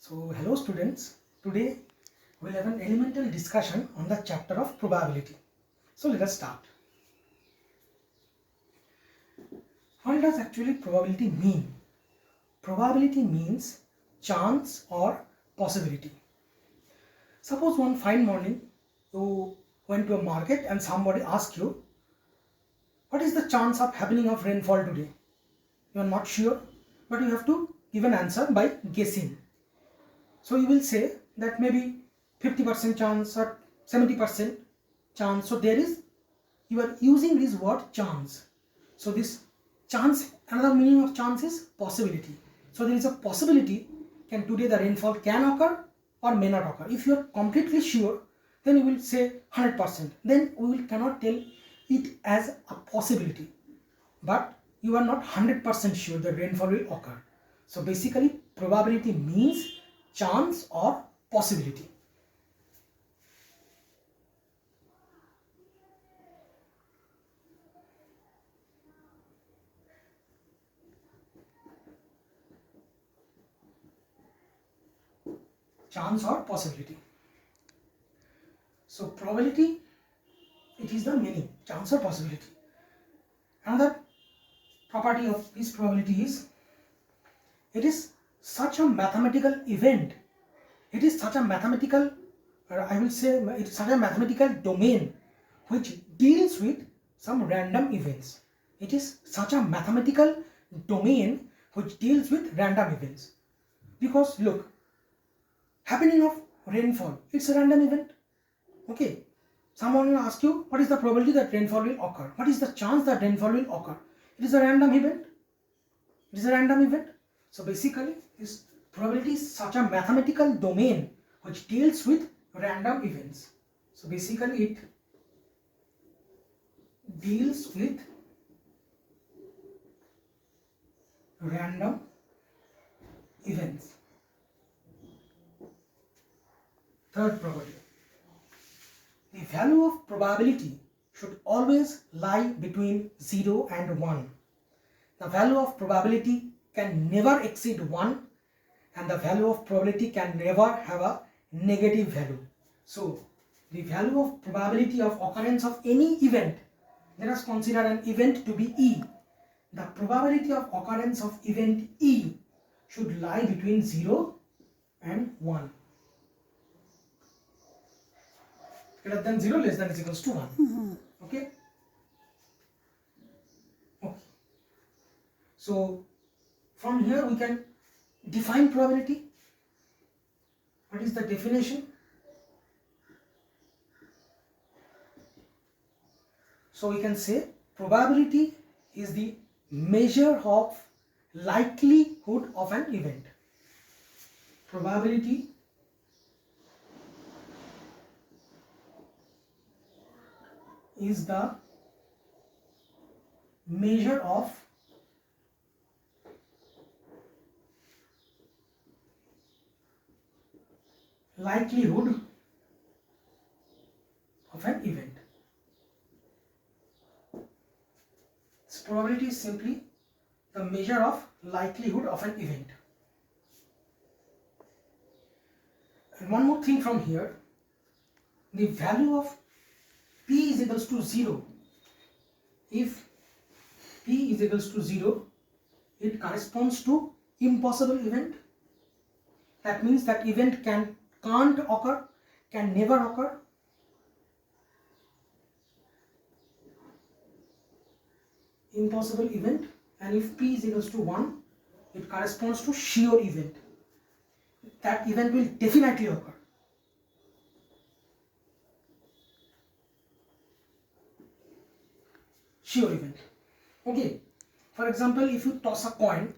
So hello students, today we will have an elemental discussion on the chapter of probability. So let us start. What does actually probability mean? Probability means chance or possibility. Suppose one fine morning you went to a market and somebody asked you, what is the chance of happening of rainfall today? You are not sure, but you have to give an answer by guessing. So you will say that maybe 50% chance or 70% chance. So there is, you are using this word chance. So this chance, another meaning of chance is possibility. So there is a possibility can today the rainfall can occur or may not occur. If you are completely sure, then you will say 100%. Then we will cannot tell it as a possibility. But you are not 100% sure the rainfall will occur. So basically probability means chance or possibility. Chance or possibility. So probability, it is the meaning, chance or possibility. Another property of this probability is, it is such a mathematical event. It is such a mathematical, I will say it is such a mathematical domain which deals with some random events. It is such a mathematical domain which deals with random events. Because look, happening of rainfall, it's a random event. Okay, someone will ask you, what is the probability that rainfall will occur? What is the chance that rainfall will occur? It is a random event. It is a random event. So basically, this probability is such a mathematical domain which deals with random events. So basically, it deals with random events. Third property. The value of probability should always lie between 0 and 1. The value of probability can never exceed 1 and the value of probability can never have a negative value. So, the value of probability of occurrence of any event, let us consider an event to be E. The probability of occurrence of event E should lie between 0 and 1. Greater than 0, less than is equals to 1. Okay? Okay. So, from here we can define probability. What is the definition? So, we can say probability is the measure of likelihood of an event. Probability is the measure of likelihood of an event. So probability is simply the measure of likelihood of an event. And one more thing from here, the value of P is equals to 0. If P is equals to 0, it corresponds to impossible event. That means that event can't occur, can never occur. Impossible event. And if P is equals to 1, it corresponds to sure event. That event will definitely occur. Sure event. Okay. For example, if you toss a coin,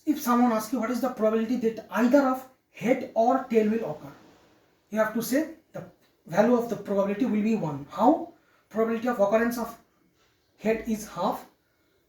if someone asks you what is the probability that either of head or tail will occur, you have to say the value of the probability will be 1. How? Probability of occurrence of head is half,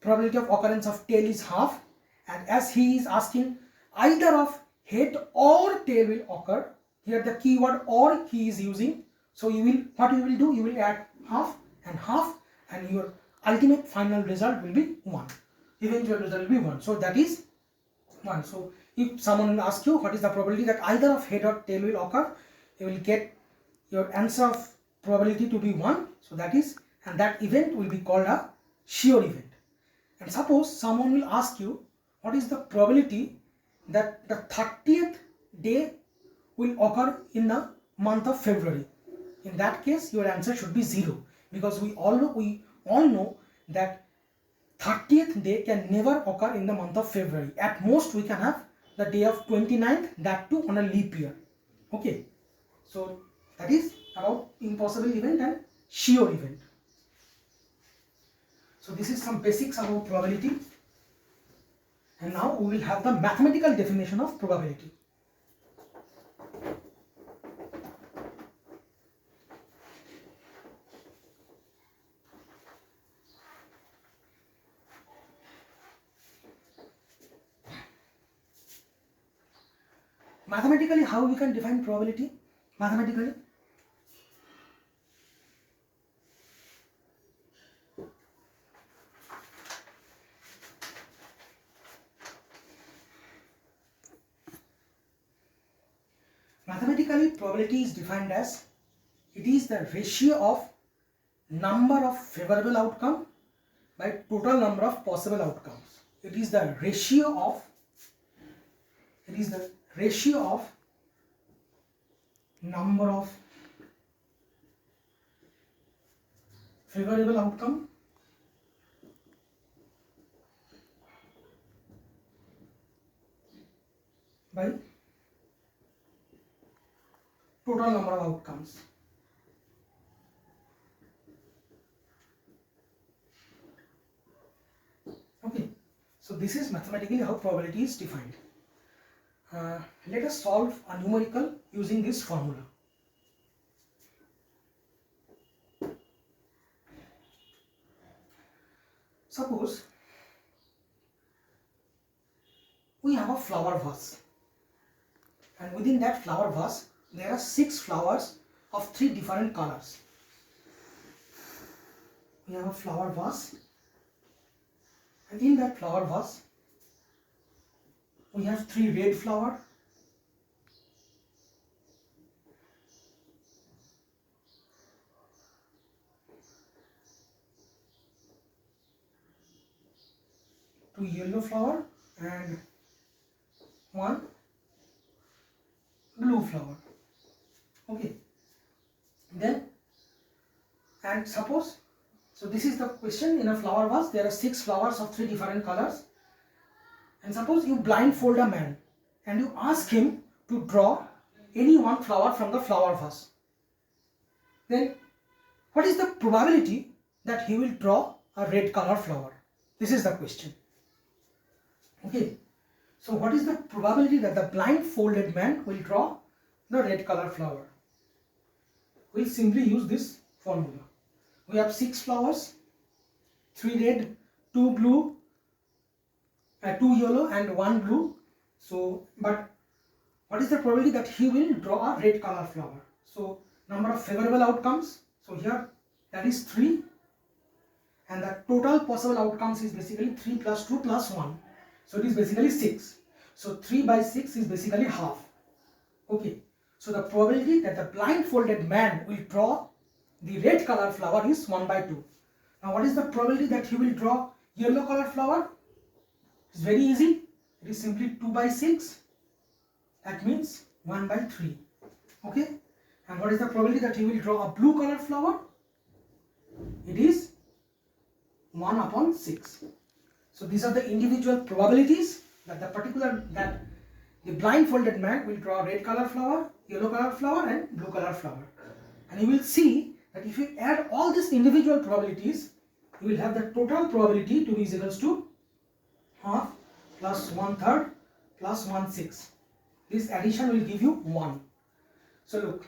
probability of occurrence of tail is half, and as he is asking either of head or tail will occur, here the keyword or he is using. So you will, what you will do, you will add half, and your ultimate final result will be 1. Eventual result will be 1. So that is 1. So if someone will ask you what is the probability that either of head or tail will occur, you will get your answer of probability to be 1. So that is, and that event will be called a sure event. And suppose someone will ask you what is the probability that the 30th day will occur in the month of February. In that case, your answer should be 0, because we all know that 30th day can never occur in the month of February. At most, we can have the day of 29th, that too on a leap year. Okay, so that is about impossible event and sure event. So this is some basics about probability. And now we will have the mathematical definition of probability. Mathematically, how we can define probability? Mathematically, probability is defined as it is the ratio of number of favorable outcome by total number of possible outcomes. It is the ratio of number of favorable outcome by total number of outcomes. Okay, so this is mathematically how probability is defined. Let us solve a numerical using this formula. Suppose we have a flower vase, and within that flower vase there are 6 flowers of 3 different colors. We have a flower vase, and in that flower vase we have 3 red flowers, 2 yellow flower and 1 blue flower. Okay, then, and suppose, so this is the question, in a flower vase there are 6 flowers of 3 different colors, and suppose you blindfold a man and you ask him to draw any one flower from the flower vase, then what is the probability that he will draw a red color flower? This is the question. Okay, so what is the probability that the blindfolded man will draw the red color flower? We'll simply use this formula. We have 6 flowers, 3 red, 2 blue, 2 yellow and 1 blue. So, but what is the probability that he will draw a red color flower? So, number of favorable outcomes. So here that is 3, and the total possible outcomes is basically 3 plus 2 plus 1. So it is basically 6. So 3 by 6 is basically half. Okay. So the probability that the blindfolded man will draw the red color flower is 1 by 2. Now what is the probability that he will draw yellow color flower? It's very easy. It is simply 2 by 6. That means 1 by 3. Okay. And what is the probability that he will draw a blue color flower? It is 1 upon 6. So these are the individual probabilities that the blindfolded man will draw red color flower, yellow color flower and blue color flower. And you will see that if you add all these individual probabilities, you will have the total probability to be equals to half plus 1/3 plus 1/6. This addition will give you 1. So look,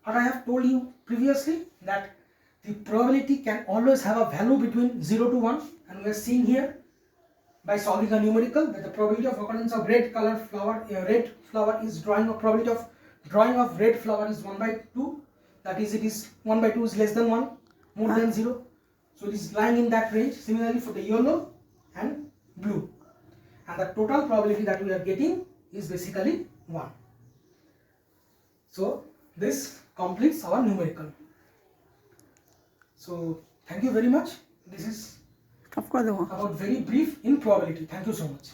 what I have told you previously, that the probability can always have a value between 0 to 1, and we are seeing here by solving a numerical that the probability of occurrence of red color flower, red flower is drawing of red flower is 1 by 2. That is, it is 1 by 2 is less than 1, more than 0. So it is lying in that range. Similarly for the yellow and blue. And the total probability that we are getting is basically 1. So this completes our numerical. So thank you very much. This is about very brief in probability. Thank you so much.